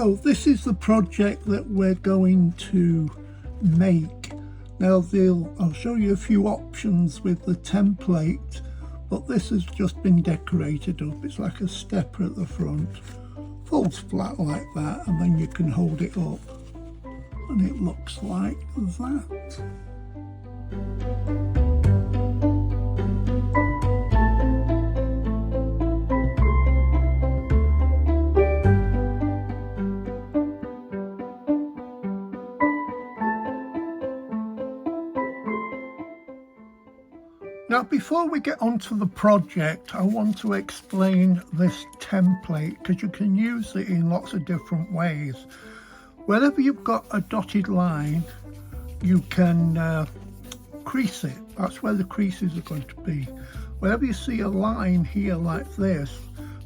So this is the project that we're going to make. Now I'll show you a few options with the template, but this has just been decorated up. It's like a stepper at the front, folds flat like that, and then you can hold it up and it looks like that. Now before we get onto the project, I want to explain this template because you can use it in lots of different ways. Wherever you've got a dotted line, you can crease it. That's where the creases are going to be. Wherever you see a line here like this,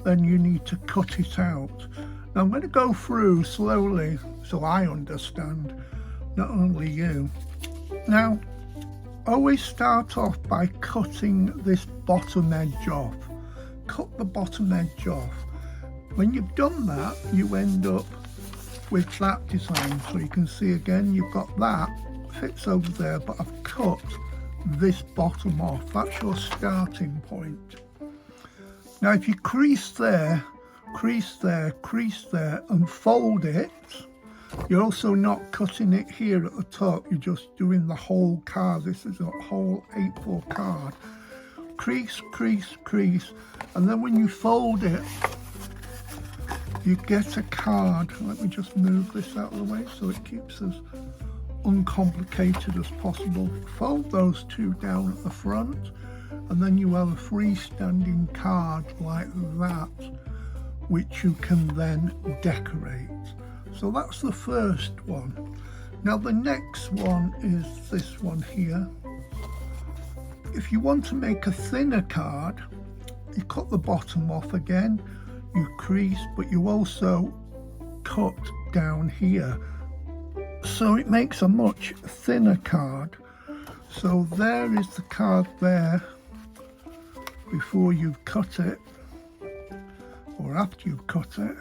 then you need to cut it out. Now I'm going to go through slowly so I understand, not only you. Now always start off by cutting this bottom edge off. Cut the bottom edge off. When you've done that, you end up with that design. So you can see again, you've got that fits over there, but I've cut this bottom off. That's your starting point. Now if you crease there, crease there, crease there, and fold it, you're also not cutting it here at the top, you're just doing the whole card. This is a whole A4 card. Crease, crease, crease, and then when you fold it, you get a card. Let me just move this out of the way so it keeps as uncomplicated as possible. Fold those two down at the front, and then you have a freestanding card like that, which you can then decorate. So that's the first one. Now the next one is this one here. If you want to make a thinner card, you cut the bottom off again, you crease, but you also cut down here. So it makes a much thinner card. So there is the card there before you've cut it, or after you've cut it.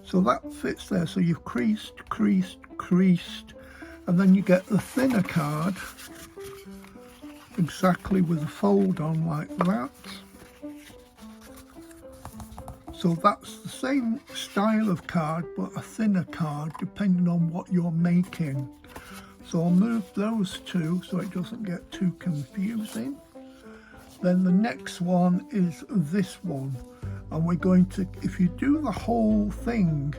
So that fits there. So you've creased, creased, creased, and then you get the thinner card exactly with a fold on like that. So that's the same style of card, but a thinner card depending on what you're making. So I'll move those two so it doesn't get too confusing. Then the next one is this one. And we're going to, if you do the whole thing,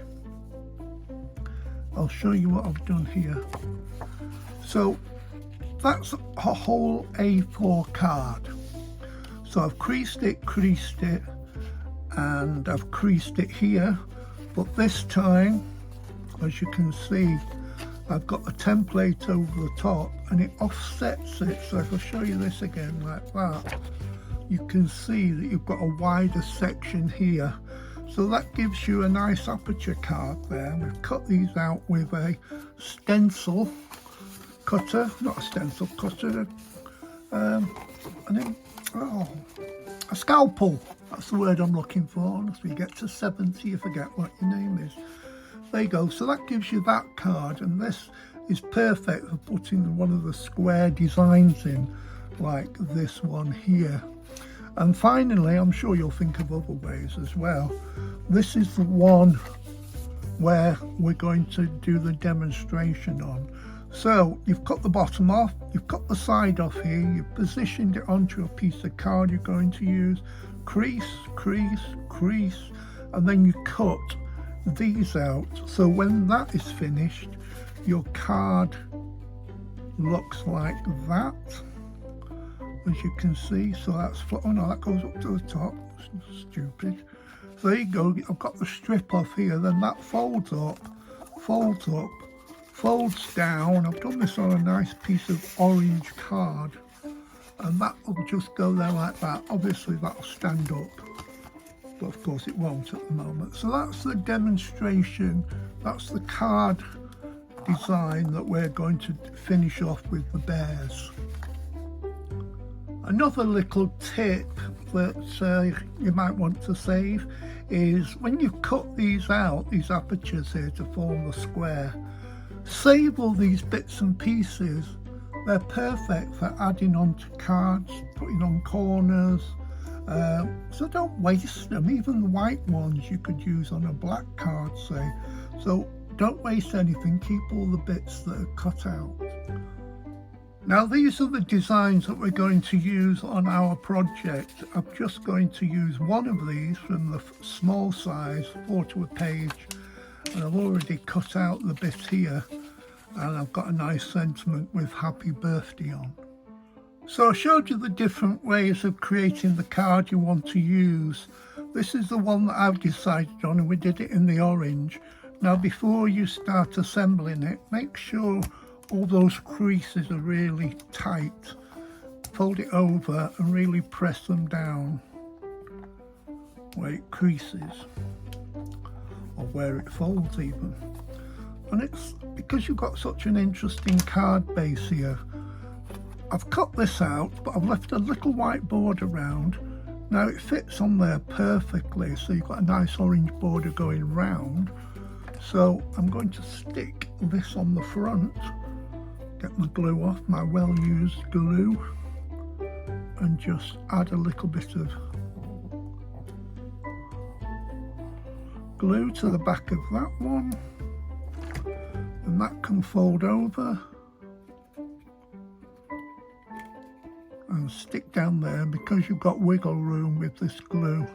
I'll show you what I've done here. So that's a whole A4 card. So I've creased it, and I've creased it here. But this time, as you can see, I've got the template over the top and it offsets it. So if I show you this again like that, you can see that you've got a wider section here. So that gives you a nice aperture card there. We've cut these out with a stencil cutter, not a stencil cutter, a scalpel. That's the word I'm looking for. As we get to 70, you forget what your name is. There you go. So that gives you that card, and this is perfect for putting one of the square designs in, like this one here. And finally, I'm sure you'll think of other ways as well. This is the one where we're going to do the demonstration on. So you've cut the bottom off, you've cut the side off here, you've positioned it onto a piece of card you're going to use, crease, crease, crease, and then you cut these out. So when that is finished, your card looks like that. As you can see, so that's, oh no, that goes up to the top, stupid. So there you go, I've got the strip off here, then that folds up, folds down. I've done this on a nice piece of orange card, and that will just go there like that. Obviously that'll stand up, but of course it won't at the moment. So that's the demonstration, that's the card design that we're going to finish off with the bears. Another little tip that you might want to save is when you cut these out, these apertures here to form the square, save all these bits and pieces. They're perfect for adding onto cards, putting on corners, so don't waste them. Even the white ones you could use on a black card, say. So don't waste anything, keep all the bits that are cut out. Now these are the designs that we're going to use on our project. I'm just going to use one of these from the small size, 4 to a page, and I've already cut out the bit here, and I've got a nice sentiment with happy birthday on. So I showed you the different ways of creating the card you want to use. This is the one that I've decided on, and we did it in the orange. Now before you start assembling it, make sure all those creases are really tight. Fold it over and really press them down where it creases, or where it folds even. And it's because you've got such an interesting card base here. I've cut this out, but I've left a little white border around. Now it fits on there perfectly, so you've got a nice orange border going round. So I'm going to stick this on the front, get my glue off, my well-used glue, and just add a little bit of glue to the back of that one, and that can fold over and stick down there. Because you've got wiggle room with this glue,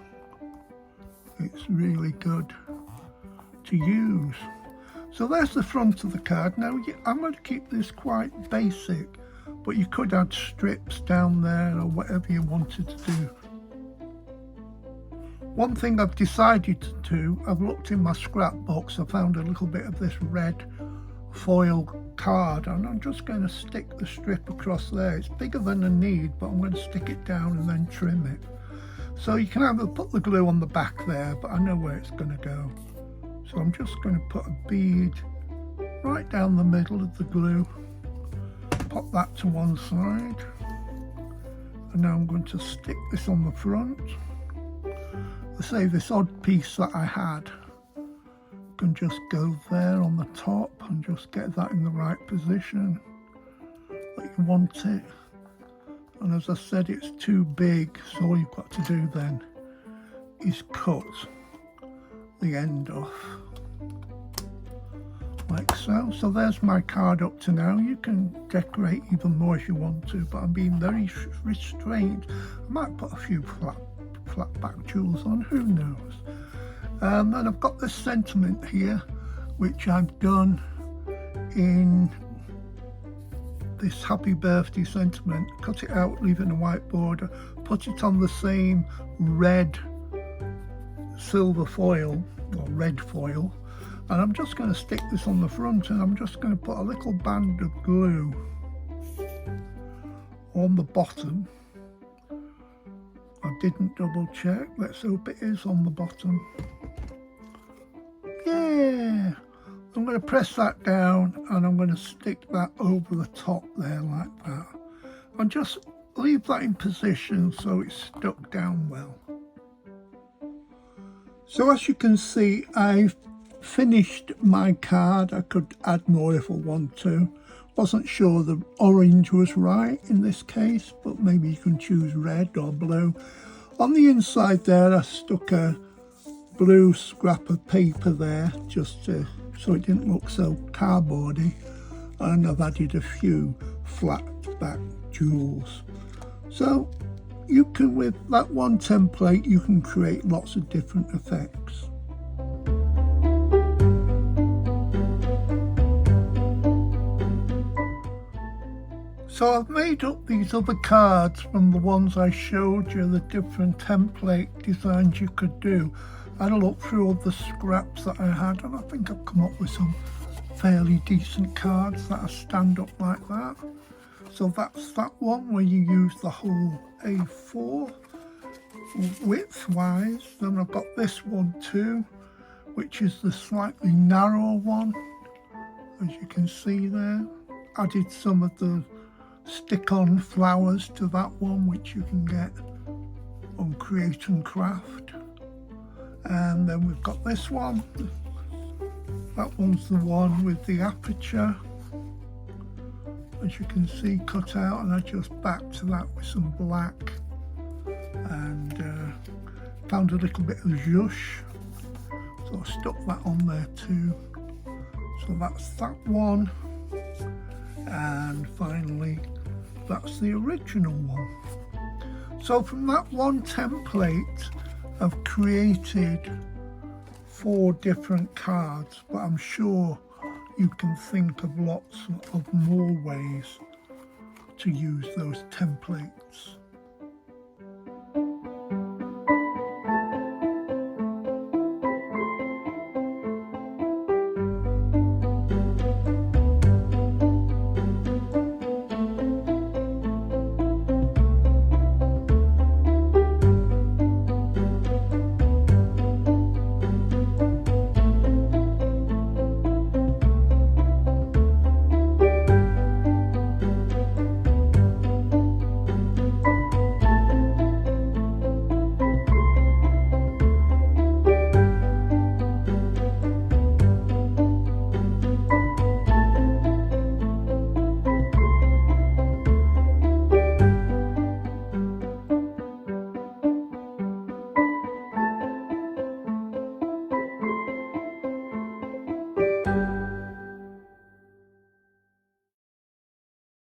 it's really good to use. So there's the front of the card. Now I'm going to keep this quite basic, but you could add strips down there or whatever you wanted to do. One thing I've decided to do, I've looked in my scrapbooks, I found a little bit of this red foil card, and I'm just going to stick the strip across there. It's bigger than I need, but I'm going to stick it down and then trim it. So you can either put the glue on the back there, but I know where it's going to go. So I'm just going to put a bead right down the middle of the glue, pop that to one side, and now I'm going to stick this on the front. I say this odd piece that I had can just go there on the top and just get that in the right position that you want it. And as I said, it's too big, so all you've got to do then is cut the end off like so. So there's my card up to now. You can decorate even more if you want to, but I'm being very restrained. I might put a few flat back jewels on, who knows. And I've got this sentiment here, which I've done in this happy birthday sentiment. Cut it out, leaving a white border, put it on the same red silver foil, or red foil, and I'm just going to stick this on the front, and I'm just going to put a little band of glue on the bottom. I didn't double check, let's hope it is on the bottom. Yeah, I'm going to press that down, and I'm going to stick that over the top there like that, and just leave that in position so it's stuck down well. So as you can see, I've finished my card. I could add more if I want to. Wasn't sure the orange was right in this case, but maybe you can choose red or blue. On the inside there, I stuck a blue scrap of paper there, just so it didn't look so cardboardy, and I've added a few flat back jewels. So you can, with that one template, you can create lots of different effects. So I've made up these other cards from the ones I showed you, the different template designs you could do. I had a look through all the scraps that I had, and I think I've come up with some fairly decent cards that stand up like that. So that's that one where you use the whole A4 width-wise. Then I've got this one too, which is the slightly narrower one, as you can see there. Added some of the stick-on flowers to that one, which you can get on Create and Craft. And then we've got this one. That one's the one with the aperture, as you can see, cut out, and I just backed to that with some black and found a little bit of zhush, so I stuck that on there too. So that's that one, and finally that's the original one. So from that one template I've created 4 different cards, but I'm sure you can think of lots of more ways to use those templates.